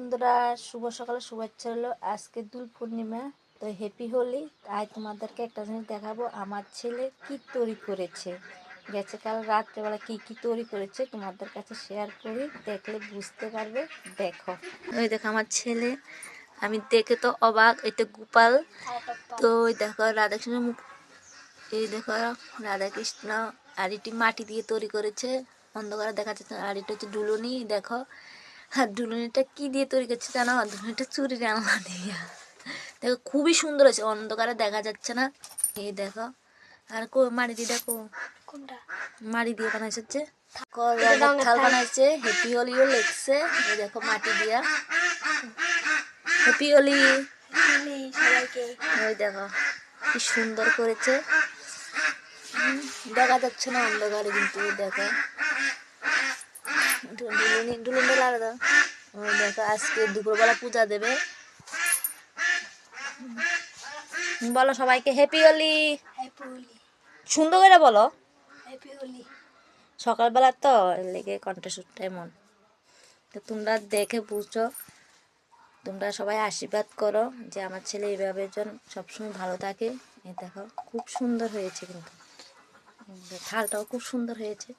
বন্ধুরা, শুভ সকালে শুভেচ্ছা হলো। আজকে দোল পূর্ণিমা, তো হ্যাপি হোলি। তাই তোমাদেরকে একটা জিনিস দেখাবো, আমার ছেলে কি তৈরি করেছে। গেছে কাল রাত্রেবেলা কি তৈরি করেছে তোমাদের কাছে শেয়ার করি, দেখলে বুঝতে পারবে। দেখো, ওই দেখো আমার ছেলে, আমি দেখে তো অবাক। এটা গোপাল, তো ওই দেখো রাধাকৃষ্ণ মুখ, এই দেখো রাধাকৃষ্ণ। আর এটি মাটি দিয়ে তৈরি করেছে, অন্ধকারে দেখা যাচ্ছে। আর এটা হচ্ছে ডুলুনি, দেখো। আর দুলুনিটা কি দিয়ে তৈরি করছে জানো? দুলুনিটা চুরির আলনা দিয়ে। দেখো খুবই সুন্দর হয়েছে, অন্ধকারে দেখা যাচ্ছে না। এই দেখো, আর মাটি দিয়ে দেখো, কোনটা মাটি দিয়ে বানাইছে হচ্ছে রঙের থাল বানাইছে। হ্যাপি হোলিও লেখছে, এই দেখো মাটি দিয়া। হ্যাপি হোলি সবাইকে। ওই দেখো কি সুন্দর করেছে, দেখা যাচ্ছে না অন্ধকারে, কিন্তু দেখো ডুলুনি আলাদা। ওই দেখো আজকে দুপুরবেলা পূজা দেবে। বলো সবাইকে হ্যাপি হোলি। সুন্দর করে বলো হ্যাপি হোলি। সকালবেলা তো লেগে কণ্ঠস্বরটা এমন, তো তোমরা দেখে বুঝছো। তোমরা সবাই আশীর্বাদ করো যে আমার ছেলে এইভাবে যেন সবসময় ভালো থাকে। এই দেখো খুব সুন্দর হয়েছে, কিন্তু থালটাও খুব সুন্দর হয়েছে।